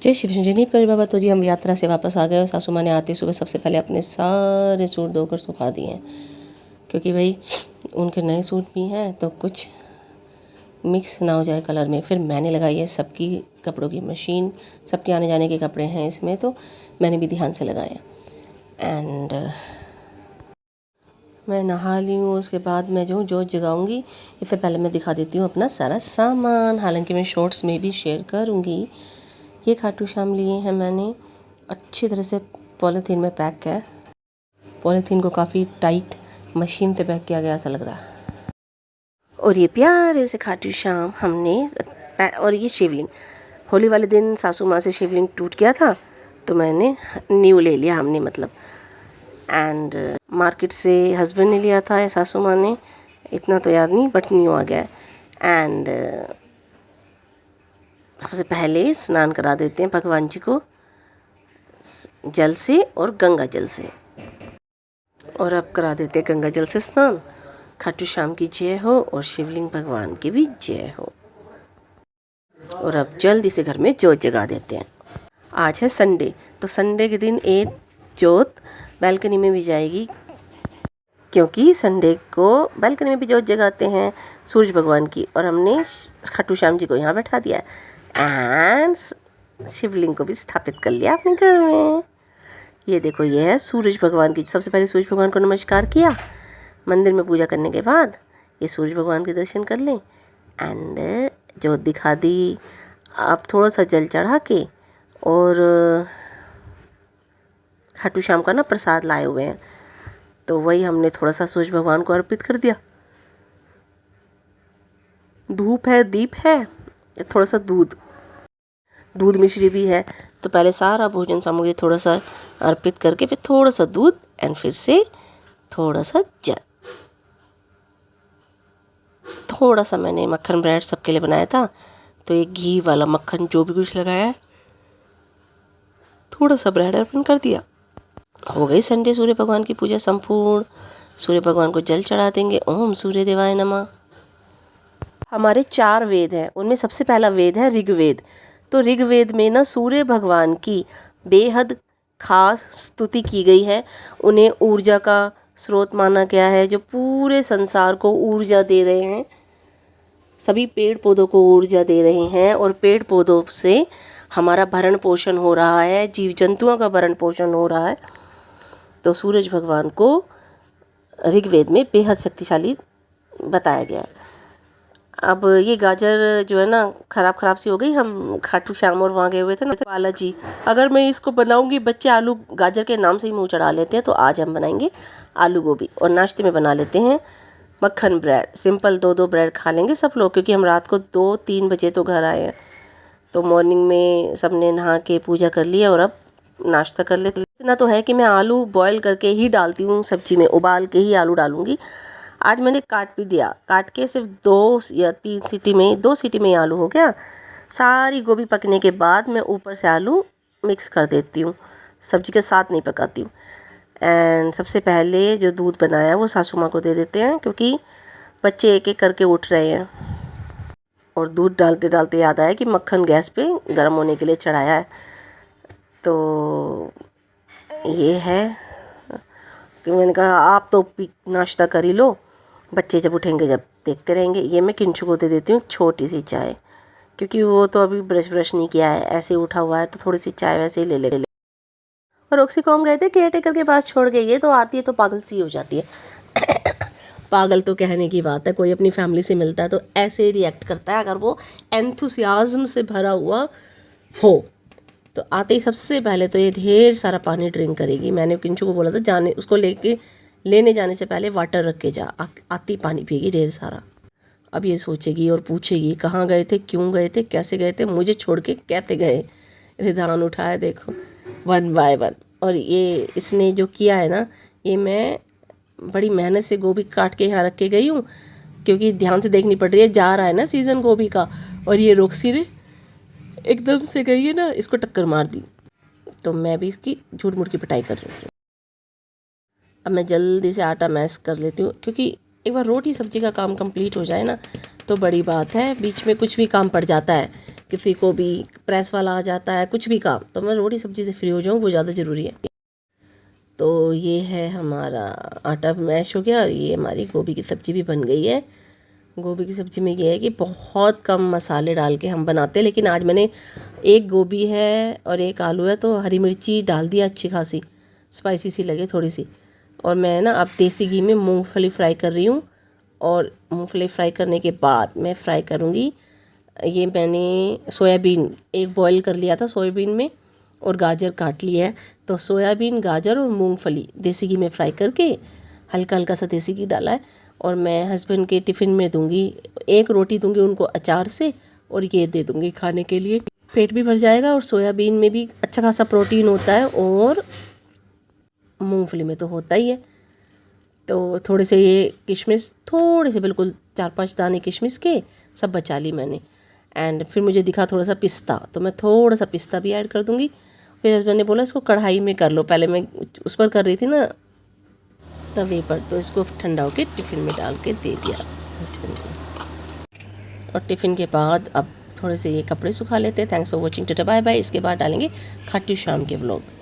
जय शिव शंजनी करे बाबा। तो जी हम यात्रा से वापस आ गए और सासू माँ ने आते सुबह सबसे पहले अपने सारे सूट धोकर सुखा दिए हैं, क्योंकि भाई उनके नए सूट भी हैं तो कुछ मिक्स ना हो जाए कलर में। फिर मैंने लगाई है सबकी कपड़ों की मशीन, सबके आने जाने के कपड़े हैं इसमें, तो मैंने भी ध्यान से लगाया। एंड मैं नहा ली हूँ। उसके बाद मैं जो जोत जगाऊंगी, इससे पहले मैं दिखा देती हूँ अपना सारा सामान, हालांकि मैं शॉर्ट्स में भी शेयर करूँगी। ये खाटू श्याम लिए हैं मैंने, अच्छी तरह से पॉलीथीन में पैक है। पॉलीथीन को काफ़ी टाइट मशीन से पैक किया गया ऐसा लग रहा है। और ये प्यारे से खाटू श्याम हमने, और ये शिवलिंग, होली वाले दिन सासू माँ से शिवलिंग टूट गया था तो मैंने न्यू ले लिया हमने, मतलब। एंड मार्केट से हस्बैंड ने लिया था, सासू माँ ने, इतना तो याद नहीं बट न्यू आ गया। एंड सबसे पहले स्नान करा देते हैं भगवान जी को जल से और गंगा जल से, और अब करा देते हैं गंगा जल से स्नान। खाटू श्याम की जय हो और शिवलिंग भगवान की भी जय हो। और अब जल्दी से घर में जोत जगा देते हैं। आज है संडे, तो संडे के दिन एक जोत बालकनी में भी जाएगी, क्योंकि संडे को बालकनी में भी जोत जगाते हैं सूरज भगवान की। और हमने खाटू श्याम जी को यहाँ बैठा दिया एंड शिवलिंग को भी स्थापित कर लिया अपने घर में। ये देखो, ये है सूरज भगवान की। सबसे पहले सूरज भगवान को नमस्कार किया, मंदिर में पूजा करने के बाद ये सूरज भगवान के दर्शन कर लें एंड जोत दिखा दी। अब थोड़ा सा जल चढ़ा के और खाटू श्याम का ना प्रसाद लाए हुए हैं, तो वही हमने थोड़ा सा सूरज भगवान को अर्पित कर दिया। धूप है, दीप है, थोड़ा सा दूध मिश्री भी है। तो पहले सारा भोजन सामग्री थोड़ा सा अर्पित करके फिर थोड़ा सा दूध एंड फिर से थोड़ा सा जल। थोड़ा सा मैंने मक्खन ब्रेड सबके लिए बनाया था, तो ये घी वाला मक्खन जो भी कुछ लगाया है, थोड़ा सा ब्रेड अर्पण कर दिया। हो गई संडे सूर्य भगवान की पूजा संपूर्ण। सूर्य भगवान को जल चढ़ा देंगे। ओम सूर्य देवाय नमः। हमारे 4 वेद हैं, उनमें सबसे पहला वेद है ऋग्वेद। तो ऋग्वेद में ना सूर्य भगवान की बेहद खास स्तुति की गई है। उन्हें ऊर्जा का स्रोत माना गया है, जो पूरे संसार को ऊर्जा दे रहे हैं, सभी पेड़ पौधों को ऊर्जा दे रहे हैं, और पेड़ पौधों से हमारा भरण पोषण हो रहा है, जीव जंतुओं का भरण पोषण हो रहा है। तो सूरज भगवान को ऋग्वेद में बेहद शक्तिशाली बताया गया है। अब ये गाजर जो है ना ख़राब सी हो गई। हम खाटू श्याम और वहाँ गए हुए थे ना, तो बालाजी, अगर मैं इसको बनाऊंगी, बच्चे आलू गाजर के नाम से ही मुंह चढ़ा लेते हैं, तो आज हम बनाएंगे आलू गोभी। और नाश्ते में बना लेते हैं मक्खन ब्रेड। सिंपल 2 ब्रेड खा लेंगे सब लोग, क्योंकि हम रात को 2-3 बजे तो घर आए हैं। तो मॉर्निंग में सबने नहा के पूजा कर लिया और अब नाश्ता कर लेते। इतना तो है कि मैं आलू बॉयल करके ही डालती हूँ सब्जी में, उबाल के ही आलू डालूंगी। आज मैंने काट भी दिया, काट के सिर्फ 2 या 3 सीटी में, 2 सीटी में ही आलू हो गया। सारी गोभी पकने के बाद मैं ऊपर से आलू मिक्स कर देती हूँ, सब्जी के साथ नहीं पकाती हूँ। एंड सबसे पहले जो दूध बनाया है वो सासू माँ को दे देते हैं, क्योंकि बच्चे एक एक करके उठ रहे हैं। और दूध डालते डालते याद आया कि मक्खन गैस पे गर्म होने के लिए चढ़ाया है। तो ये है कि मैंने कहा आप तो नाश्ता कर ही लो, बच्चे जब उठेंगे जब देखते रहेंगे। ये मैं किंचू को दे देती हूँ छोटी सी चाय, क्योंकि वो तो अभी ब्रश नहीं किया है, ऐसे ही उठा हुआ है, तो थोड़ी सी चाय वैसे ही ले। और रोक्सी को हम गए थे केयर टेकर के पास छोड़ के, ये तो आती है तो पागल सी हो जाती है। पागल तो कहने की बात है, कोई अपनी फैमिली से मिलता है तो ऐसे ही रिएक्ट करता है अगर वो एंथुसियाज्म से भरा हुआ हो। तो आते ही सबसे पहले तो ये ढेर सारा पानी ड्रिंक करेगी। मैंने किंचू को बोला था जाने, उसको लेने जाने से पहले वाटर रख के जा, आती पानी पिएगी ढेर सारा। अब ये सोचेगी और पूछेगी कहाँ गए थे, क्यों गए थे, कैसे गए थे, मुझे छोड़ के कैसे गए। रिधान उठाया देखो 1 बाय 1। और ये इसने जो किया है ना, ये मैं बड़ी मेहनत से गोभी काट के यहाँ रख के गई हूँ, क्योंकि ध्यान से देखनी पड़ रही है, जा रहा है ना सीज़न गोभी का। और ये रोक्सी ने एकदम से गई है ना, इसको टक्कर मार दी, तो मैं भी इसकी झूठ मूठ की पिटाई कर रही हूँ। अब मैं जल्दी से आटा मैश कर लेती हूँ, क्योंकि एक बार रोटी सब्जी का काम कंप्लीट हो जाए ना तो बड़ी बात है। बीच में कुछ भी काम पड़ जाता है, किसी को भी प्रेस वाला आ जाता है, कुछ भी काम, तो मैं रोटी सब्जी से फ्री हो जाऊँ वो ज़्यादा ज़रूरी है। तो ये है हमारा आटा मैश हो गया और ये हमारी गोभी की सब्ज़ी भी बन गई है। गोभी की सब्ज़ी में ये है कि बहुत कम मसाले डाल के हम बनाते हैं, लेकिन आज मैंने एक गोभी है और एक आलू है तो हरी मिर्ची डाल दिया अच्छी खासी, स्पाइसी सी लगे थोड़ी सी। और मैं ना अब देसी घी में मूंगफली फ्राई कर रही हूँ और मूंगफली फ्राई करने के बाद मैं फ्राई करूँगी, ये मैंने सोयाबीन एक बॉईल कर लिया था सोयाबीन में और गाजर काट लिया है, तो सोयाबीन गाजर और मूंगफली देसी घी में फ्राई करके हल्का हल्का सा देसी घी डाला है और मैं हस्बैंड के टिफ़िन में दूंगी। एक रोटी दूंगी उनको अचार से और ये दे दूंगी खाने के लिए, पेट भी भर जाएगा और सोयाबीन में भी अच्छा खासा प्रोटीन होता है और मूंगफली में तो होता ही है। तो थोड़े से ये किशमिश, थोड़े से बिल्कुल 4-5 दाने किशमिश के सब बचा ली मैंने। एंड फिर मुझे दिखा थोड़ा सा पिस्ता, तो मैं थोड़ा सा पिस्ता भी ऐड कर दूंगी। फिर हस्बैंड ने बोला इसको कढ़ाई में कर लो, पहले मैं उस पर कर रही थी ना तवे पर, तो इसको ठंडा होकर टिफ़िन में डाल के दे दिया हस्बैंड को। और टिफ़िन के बाद अब थोड़े से ये कपड़े सुखा लेते हैं। थैंक्स फॉर वॉचिंग, टाटा बाय बाय। इसके बाद डालेंगे खाटू श्याम के व्लॉग।